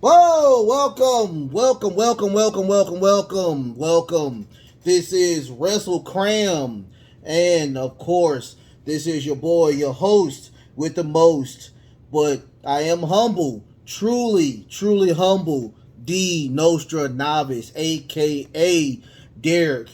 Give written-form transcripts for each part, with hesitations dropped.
Whoa, welcome. This is Wrestle Cram. And of course, this is your boy, your host with the most. But I am humble, truly humble. D Nostra Novice, aka Derek.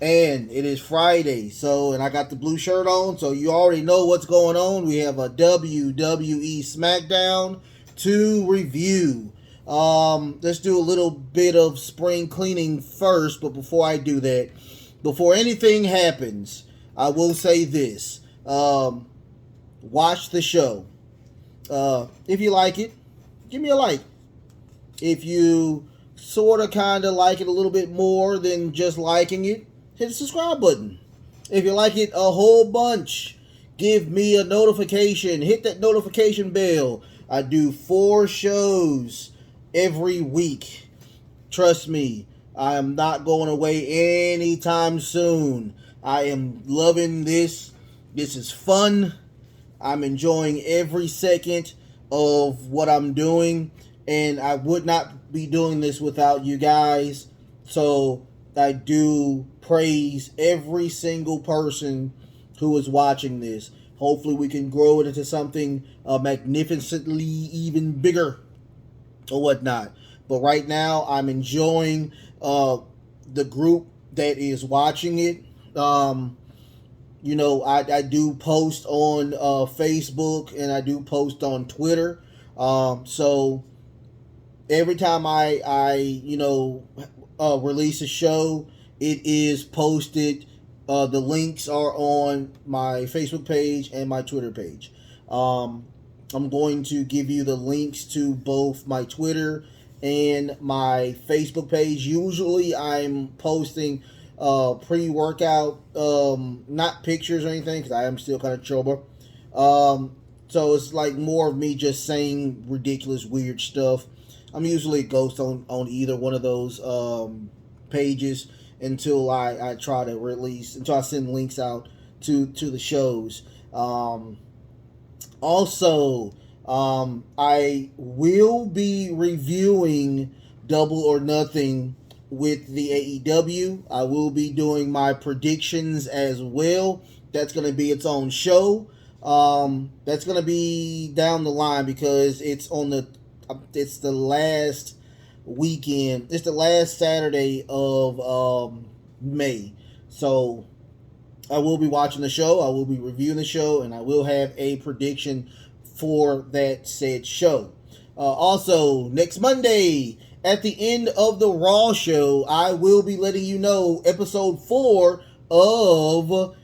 And it is Friday, and I got the blue shirt on, so you already know what's going on. We have a WWE Smackdown to review. Let's do a little bit of spring cleaning first, but before I do that, before anything happens, I will say this. Watch the show. If you like it, give me a like. If you sort of kind of like it a little bit more than just liking it, hit the subscribe button. If you like it a whole bunch, give me a notification. Hit that notification bell. I do 4 shows every week. Trust me, I am not going away anytime soon. I am loving this. This is fun. I'm enjoying every second of what I'm doing. And I would not be doing this without you guys. So I do praise every single person who is watching this. Hopefully we can grow it into something magnificently even bigger or whatnot. But right now I'm enjoying the group that is watching it. I do post on Facebook and I do post on Twitter. So every time I release a show, it is posted. The links are on my Facebook page and my Twitter page. I'm going to give you the links to both my Twitter and my Facebook page. Usually I'm posting pre-workout, not pictures or anything, because I am still kind of trouble. So it's like more of me just saying ridiculous, weird stuff. I'm usually a ghost on either one of those pages until I try to release, until I send links out to the shows. Also, I will be reviewing Double or Nothing with the AEW. I will be doing my predictions as well. That's going to be its own show. That's going to be down the line because it's the last weekend. It's the last Saturday of May. So I will be watching the show. I will be reviewing the show, and I will have a prediction for that said show. Also, next Monday, at the end of the Raw show, I will be letting you know episode 4 of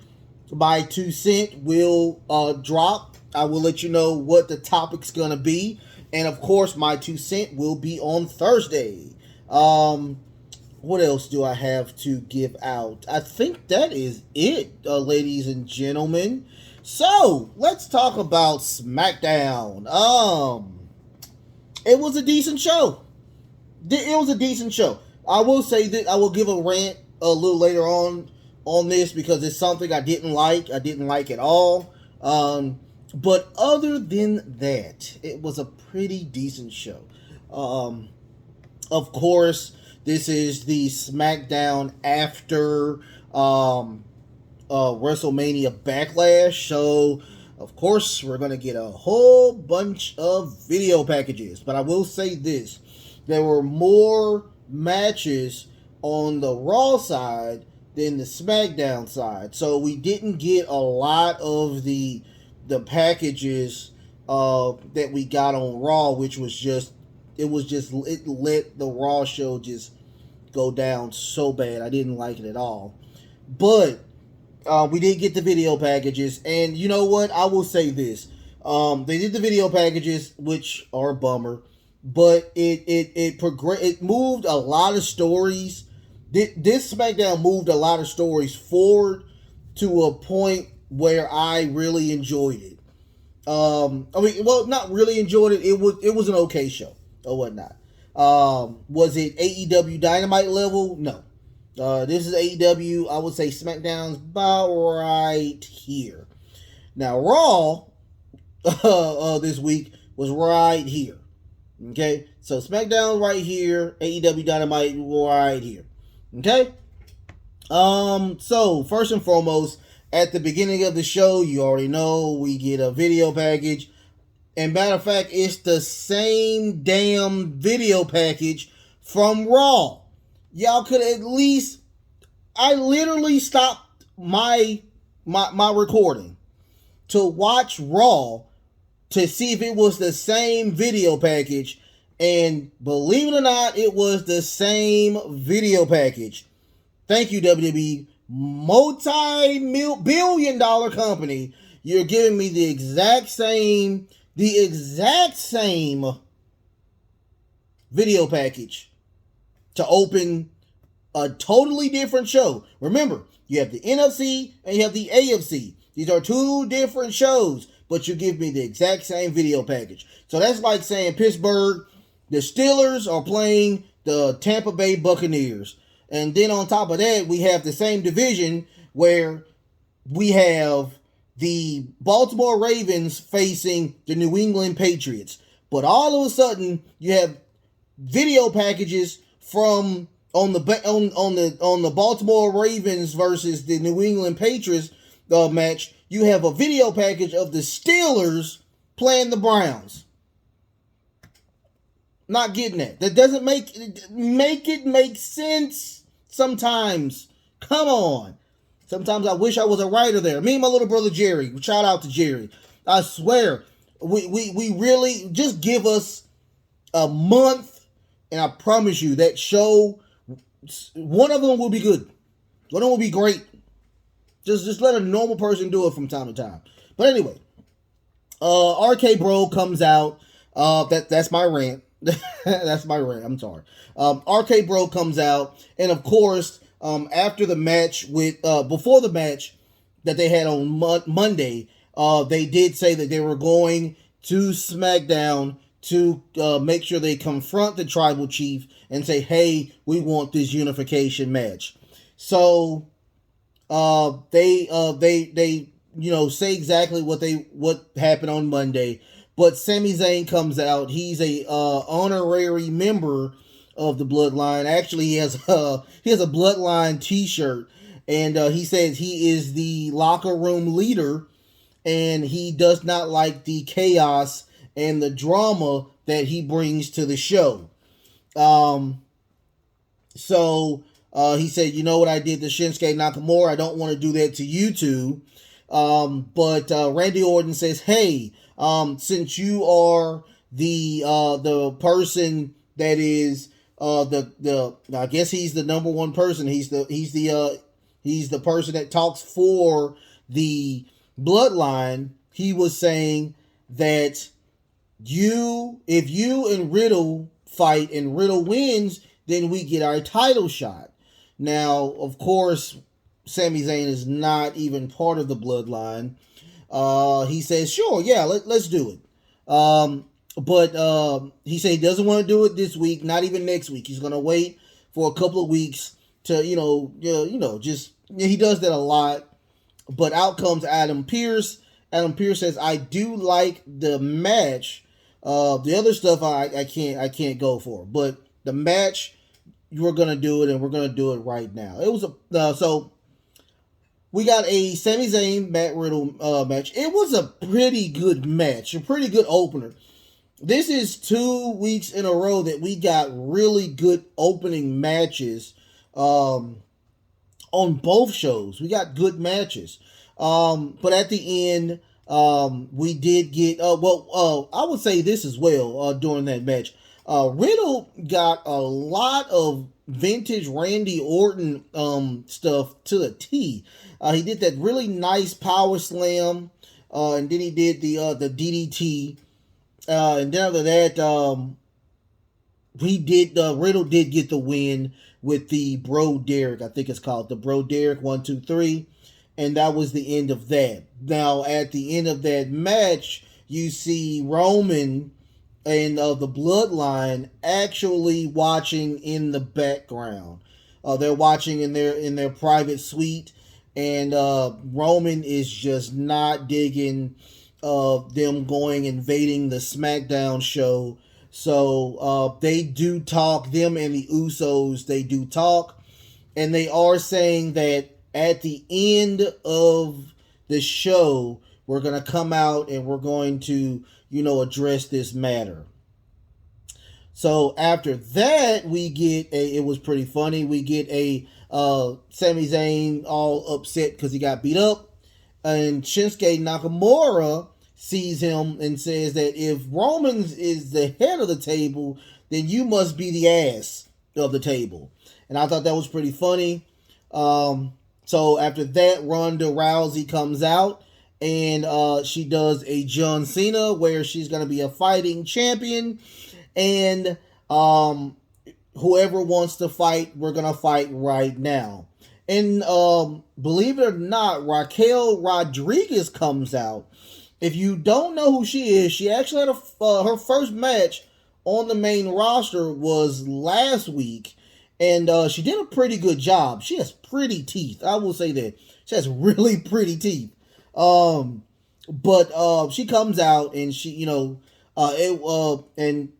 my 2 cent will drop. I will let you know what the topic's going to be. And of course, my 2 cent will be on Thursday. What else do I have to give out? I think that is it, ladies and gentlemen. So, let's talk about SmackDown. It was a decent show. It was a decent show. I will say that I will give a rant a little later on this because it's something I didn't like. I didn't like at all. But other than that, it was a pretty decent show. Of course, this is the SmackDown after WrestleMania Backlash. So, of course, we're going to get a whole bunch of video packages. But I will say this. There were more matches on the Raw side than the SmackDown side. So, we didn't get a lot of the packages that we got on Raw, which was it let the Raw show just go down so bad. I didn't like it at all. But we did get the video packages, and you know what? I will say this: they did the video packages, which are a bummer, but it moved a lot of stories. This SmackDown moved a lot of stories forward to a point where I really enjoyed it. Not really enjoyed it. It was an okay show or whatnot. Was it AEW Dynamite level? No. This is AEW. I would say SmackDown's about right here. Now Raw this week was right here. Okay, so SmackDown right here, AEW Dynamite right here. Okay, so first and foremost, at the beginning of the show, you already know we get a video package. And matter of fact, it's the same damn video package from Raw. Y'all could at least, I literally stopped my recording to watch Raw to see if it was the same video package. And believe it or not, it was the same video package. Thank you, WWE. Multi-billion dollar company. You're giving me the exact same video package to open a totally different show. Remember, you have the NFC and you have the AFC. These are two different shows, but you give me the exact same video package. So that's like saying Pittsburgh, the Steelers are playing the Tampa Bay Buccaneers. And then on top of that, we have the same division where we have the Baltimore Ravens facing the New England Patriots. But all of a sudden, you have video packages from on the Baltimore Ravens versus the New England Patriots match. You have a video package of the Steelers playing the Browns. Not getting that. That doesn't make it make sense sometimes. Come on. Sometimes I wish I was a writer there. Me and my little brother Jerry. Shout out to Jerry. I swear, we really just give us a month, and I promise you that show, one of them will be good. One of them will be great. Just let a normal person do it from time to time. But anyway, RK Bro comes out. That's my rant. That's my rant. I'm sorry. RK Bro comes out, and of course, after the match before the match that they had on Monday, they did say that they were going to SmackDown to make sure they confront the tribal chief and say, "Hey, we want this unification match." So they say exactly what happened on Monday. But Sami Zayn comes out. He's a honorary member of the Bloodline. Actually, he has a Bloodline T-shirt, and he says he is the locker room leader, and he does not like the chaos and the drama that he brings to the show. So he said, "You know what I did to Shinsuke Nakamura? I don't want to do that to you two." But Randy Orton says, "Hey, since you are the person that is I guess he's the number one person. He's the person that talks for the Bloodline." He was saying that if you and Riddle fight and Riddle wins, then we get our title shot. Now, of course, Sami Zayn is not even part of the Bloodline. He says, "Sure, yeah, let's do it." But he said he doesn't want to do it this week, not even next week. He's gonna wait for a couple of weeks to, he does that a lot. But out comes Adam Pearce. Adam Pearce says, "I do like the match. The other stuff I can't go for, but the match, we're gonna do it, and we're gonna do it right now." It was so we got a Sami Zayn Matt Riddle match. It was a pretty good match, a pretty good opener. This is 2 weeks in a row that we got really good opening matches on both shows. We got good matches. But at the end, we did get, I would say this as well during that match. Riddle got a lot of vintage Randy Orton stuff to the T. He did that really nice power slam, and then he did the DDT. And then after that, Riddle did get the win with the Bro Derek. I think it's called the Bro Derek 1, 2, 3. And that was the end of that. Now, at the end of that match, you see Roman and the Bloodline actually watching in the background. They're watching in their private suite, and Roman is just not digging them invading the SmackDown show. So they do talk, them and the Usos, they do talk. And they are saying that at the end of the show, we're going to come out and we're going to, address this matter. So after that, we get it was pretty funny. We get a Sami Zayn all upset because he got beat up. And Shinsuke Nakamura sees him and says that if Roman is the head of the table, then you must be the ass of the table. And I thought that was pretty funny. So after that, Ronda Rousey comes out and she does a John Cena where she's going to be a fighting champion. And whoever wants to fight, we're going to fight right now. And believe it or not, Raquel Rodriguez comes out. If you don't know who she is, she actually had her first match on the main roster was last week. And she did a pretty good job. She has pretty teeth. I will say that. She has really pretty teeth. But she comes out and she, and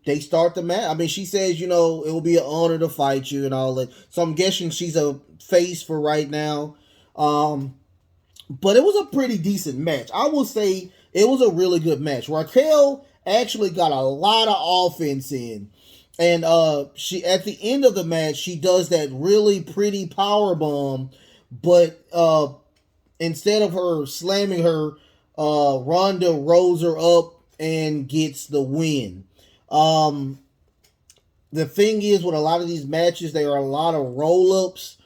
they start the match. I mean, she says, it will be an honor to fight you and all that. So I'm guessing she's a face for right now. But it was a pretty decent match. I will say it was a really good match. Raquel actually got a lot of offense in. And she at the end of the match, she does that really pretty power bomb, but instead of her slamming her, Ronda rolls her up and gets the win. The thing is, with a lot of these matches, there are a lot of roll-ups.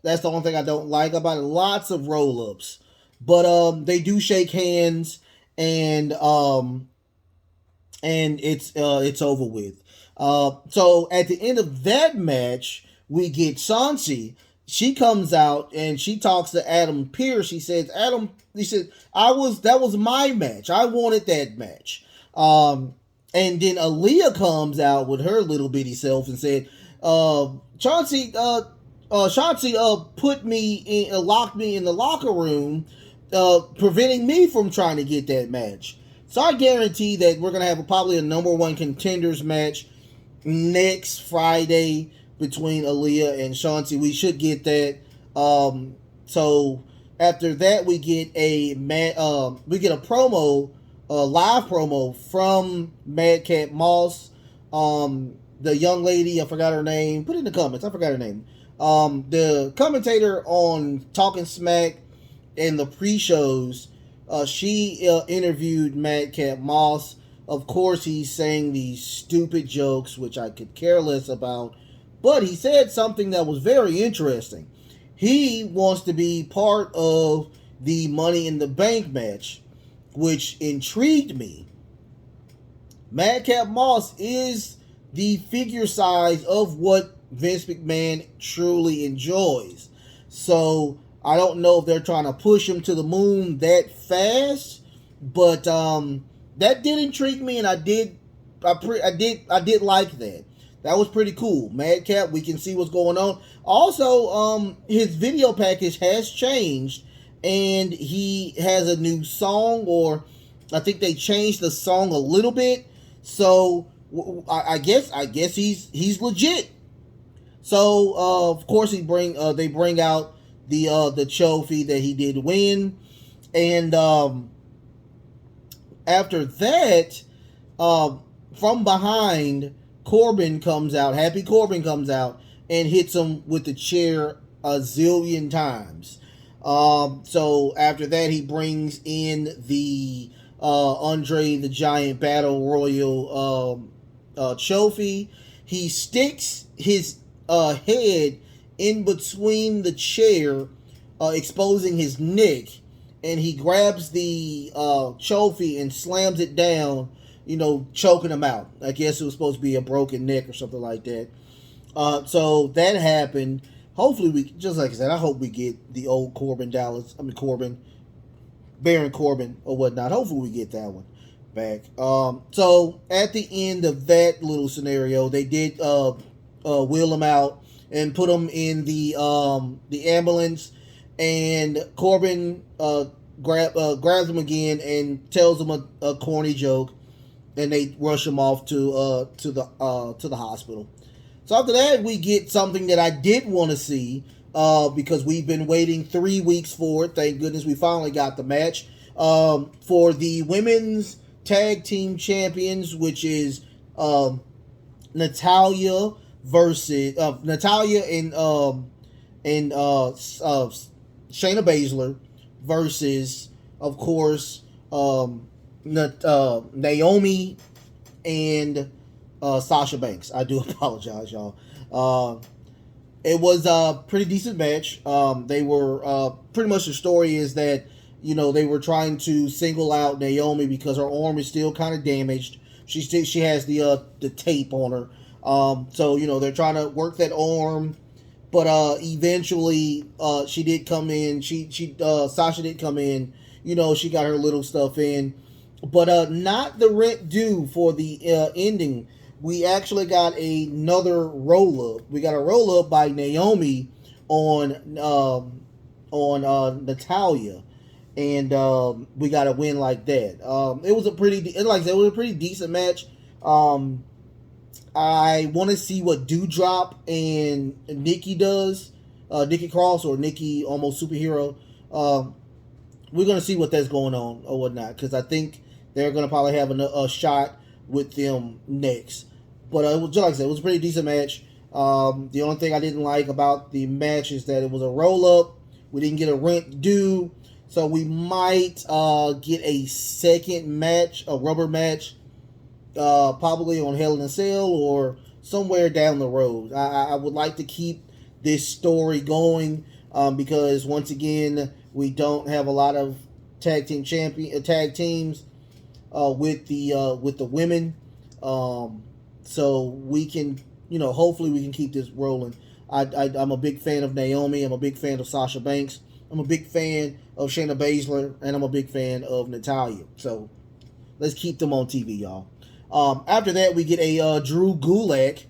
That's the only thing I don't like about it. Lots of roll-ups. But they do shake hands, and it's over with. So at the end of that match, we get Sansi. She comes out and she talks to Adam Pearce. He said, that was my match. I wanted that match. And then Aaliyah comes out with her little bitty self and said, Chauncey locked me in the locker room, preventing me from trying to get that match. So I guarantee that we're going to have probably a number one contenders match next Friday between Aaliyah and Shanti. We should get that. So after that, we get a promo, a live promo from Madcap Moss. The young lady, I forgot her name. Put it in the comments. I forgot her name. The commentator on Talking Smack in the pre-shows, she interviewed Madcap Moss. Of course, he's saying these stupid jokes, which I could care less about. But he said something that was very interesting. He wants to be part of the Money in the Bank match, which intrigued me. Madcap Moss is the figure size of what Vince McMahon truly enjoys. So I don't know if they're trying to push him to the moon that fast, but that did intrigue me, and I did like that. That was pretty cool. Madcap, we can see what's going on. Also, his video package has changed, and he has a new song, or I think they changed the song a little bit. So I guess he's legit. So of course they bring out the trophy that he did win, and after that, from behind, Corbin comes out. Happy Corbin comes out and hits him with the chair a zillion times. So after that, he brings in the Andre the Giant Battle Royal trophy. He sticks his head in between the chair, exposing his neck, and he grabs the trophy and slams it down, choking him out. I guess it was supposed to be a broken neck or something like that. So that happened. Hopefully just like I said, I hope we get the old Baron Corbin or whatnot. Hopefully we get that one back. So at the end of that little scenario, they did wheel him out and put him in the ambulance, and Corbin grabs him again and tells him a corny joke, and they rush him off to the hospital. So after that, we get something that I did want to see because we've been waiting 3 weeks for it. Thank goodness we finally got the match for the women's tag team champions, which is Natalya versus Natalya and Shayna Baszler versus, of course, Naomi and Sasha Banks. I do apologize, y'all. It was a pretty decent match. They were pretty much the story is that they were trying to single out Naomi because her arm is still kind of damaged. She has the tape on her. So they're trying to work that arm, but eventually she did come in. Sasha did come in. She got her little stuff in, but not the rent due for the ending. We actually got another roll up. We got a roll up by Naomi on Natalya, and we got a win like that. It was a pretty decent match. I want to see what Doudrop and Nikki does. Nikki Cross or Nikki Almost Superhero. We're going to see what that's going on or whatnot, because I think they're going to probably have a shot with them next. But it was, just like I said, it was a pretty decent match. The only thing I didn't like about the match is that it was a roll-up. We didn't get a rent due. So we might get a second match, a rubber match, probably on Hell in a Cell or somewhere down the road. I would like to keep this story going because, once again, we don't have a lot of tag teams with the women. So we can, hopefully we can keep this rolling. I'm a big fan of Naomi. I'm a big fan of Sasha Banks. I'm a big fan of Shayna Baszler, and I'm a big fan of Natalya. So let's keep them on TV, y'all. After that, we get a Drew Gulak.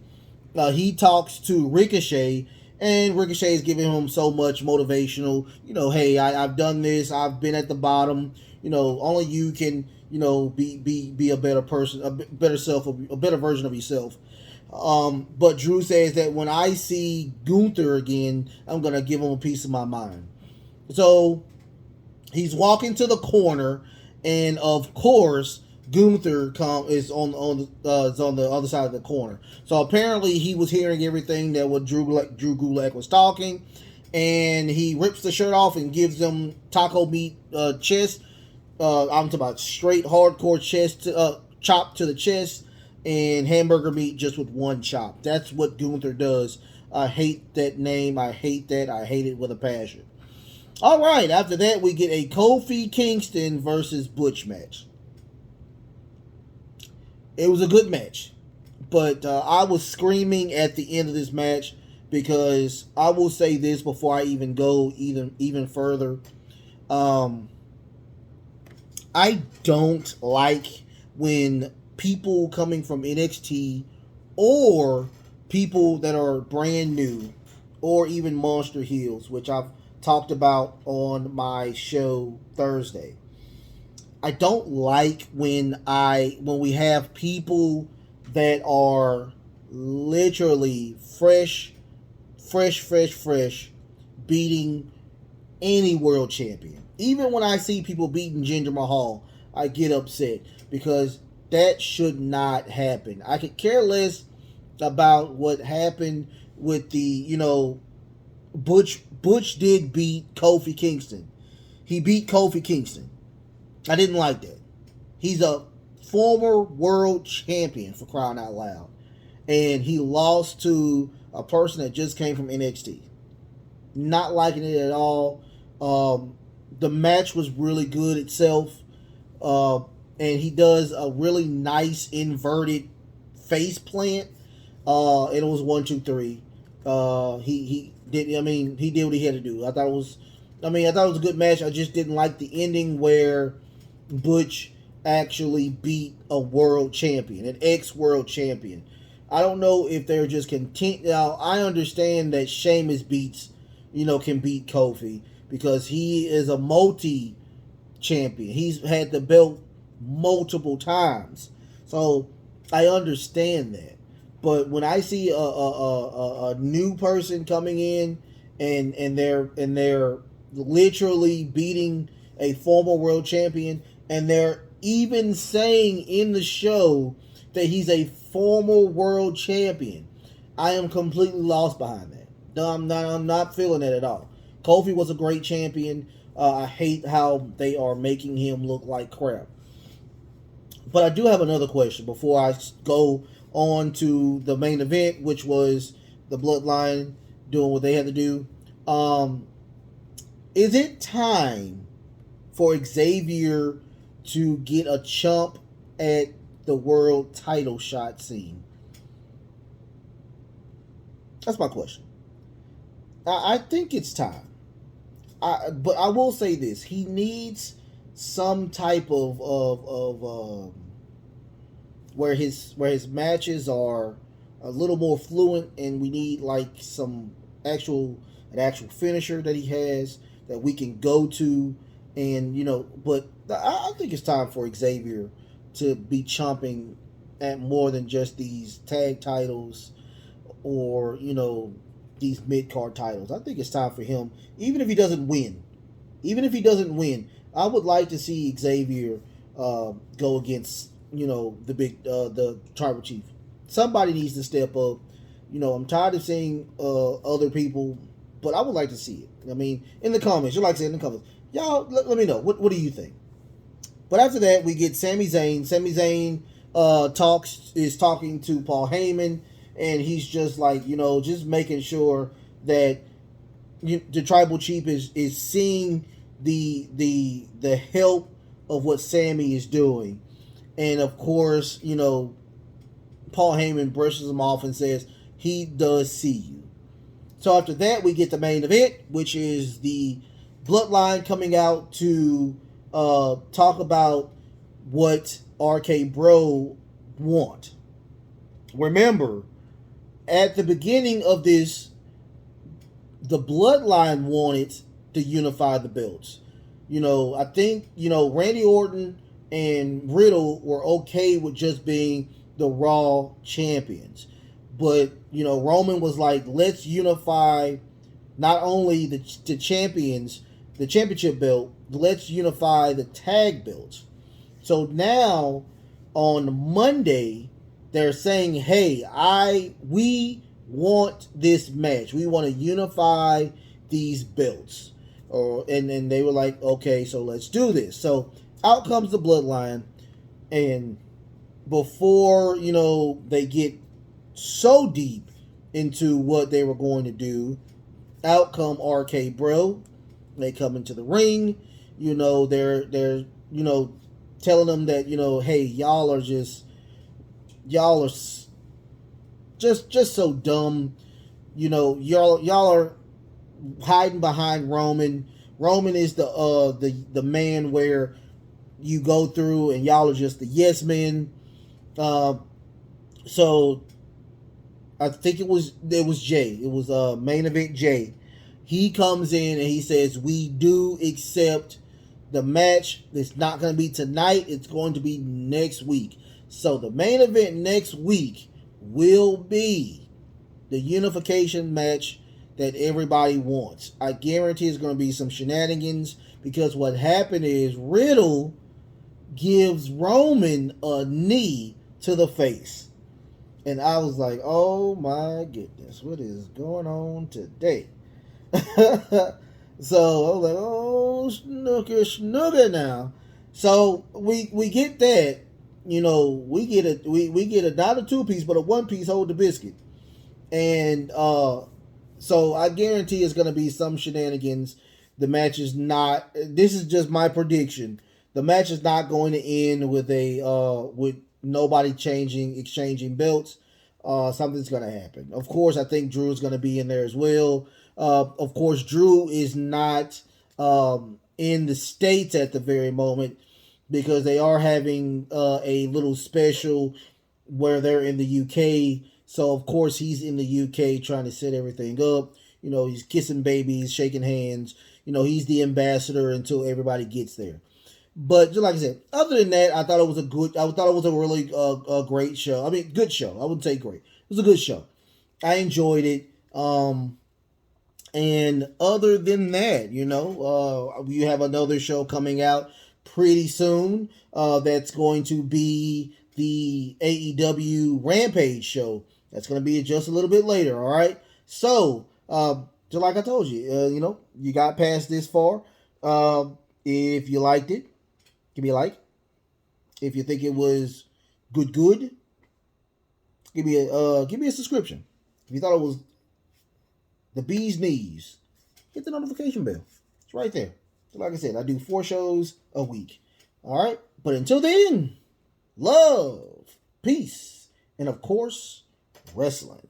He talks to Ricochet, and Ricochet is giving him so much motivational. Hey, I've done this. I've been at the bottom. Only you can, be a better person, a better self, a better version of yourself. But Drew says that when I see Gunther again, I'm gonna give him a piece of my mind. So he's walking to the corner, and of course Gunther is on the other side of the corner. So apparently he was hearing everything that what Drew Gulak was talking, and he rips the shirt off and gives them taco meat chest. I'm talking about straight hardcore chest chop to the chest, and hamburger meat just with one chop. That's what Gunther does. I hate that name. I hate that. I hate it with a passion. All right, after that, we get a Kofi Kingston versus Butch match. It was a good match, but I was screaming at the end of this match because I will say this before I even go even further. I don't like when people coming from NXT or people that are brand new or even monster heels, which I've talked about on my show Thursday. I don't like when we have people that are literally fresh beating any world champion. Even when I see people beating Jinder Mahal, I get upset because that should not happen. I could care less about what happened with the, Butch did beat Kofi Kingston. He beat Kofi Kingston. I didn't like that. He's a former world champion, for crying out loud. And he lost to a person that just came from NXT. Not liking it at all. The match was really good itself. And he does a really nice inverted face plant. And it was 1, 2, 3. He did what he had to do. I thought it was a good match. I just didn't like the ending where Butch actually beat a world champion, an ex-world champion. I don't know if they're just Now, I understand that Sheamus can beat Kofi because he is a multi-champion. He's had the belt multiple times. So I understand that. But when I see a new person coming in and they're literally beating a former world champion, and they're even saying in the show that he's a former world champion, I am completely lost behind that. No, I'm not feeling that at all. Kofi was a great champion. I hate how they are making him look like crap. But I do have another question before I go on to the main event, which was the Bloodline doing what they had to do. Um, is it time for Xavier to get a chump at the world title shot scene? That's my question. I think it's time. But I will say this: he needs some type of where his matches are a little more fluent, and we need like some actual finisher that he has that we can go to, and But I think it's time for Xavier to be chomping at more than just these tag titles or these mid card titles. I think it's time for him, even if he doesn't win. Even if he doesn't win, I would like to see Xavier go against the tribal chief. Somebody needs to step up. I'm tired of seeing other people, but I would like to see it. I mean, in the comments, you like to say in the comments, y'all let me know what do you think. But after that, we get Sami Zayn. Sami Zayn is talking to Paul Heyman, and he's just like just making sure that the tribal chief is seeing the help of what Sammy is doing, and of course Paul Heyman brushes him off and says he does see you. So after that, we get the main event, which is the Bloodline coming out to talk about what RK Bro want. Remember, at the beginning of this, the Bloodline wanted to unify the belts. I think, Randy Orton and Riddle were okay with just being the Raw champions. But, Roman was like, let's unify not only the champions, the championship belt, let's unify the tag belts. So now, on Monday, they're saying, hey, we want this match. We want to unify these belts. And they were like, okay, so let's do this. So out comes the Bloodline, and before they get so deep into what they were going to do, out come RK Bro. They come into the ring. They're telling them that hey, y'all are just so dumb. Y'all are hiding behind Roman. Roman is the man where you go through, and y'all are just the yes men. So I think it was Jay. It was main event Jay. He comes in and he says, we do accept the match. It's not going to be tonight. It's going to be next week. So the main event next week will be the unification match that everybody wants. I guarantee it's going to be some shenanigans, because what happened is Riddle gives Roman a knee to the face. And I was like, oh my goodness, what is going on today? So I was like, oh, snooker now. So we get that, we get a not a 2-piece, but a 1-piece hold the biscuit. And so I guarantee it's gonna be some shenanigans. The match is not, this is just my prediction. The match is not going to end with with nobody exchanging belts. Something's gonna happen. Of course, I think Drew is gonna be in there as well. Of course, Drew is not in the States at the very moment, because they are having a little special where they're in the UK. So, of course, he's in the UK trying to set everything up. He's kissing babies, shaking hands. He's the ambassador until everybody gets there. But just like I said, other than that, I thought it was a really great show. I mean, good show. I wouldn't say great. It was a good show. I enjoyed it. And other than that, we have another show coming out pretty soon. That's going to be the AEW Rampage show. That's going to be just a little bit later. All right. So, just like I told you, you got past this far. If you liked it, give me a like. If you think it was good, give me a subscription. If you thought it was the bee's knees, hit the notification bell. It's right there. Like I said, I do 4 shows a week. All right? But until then, love, peace, and of course, wrestling.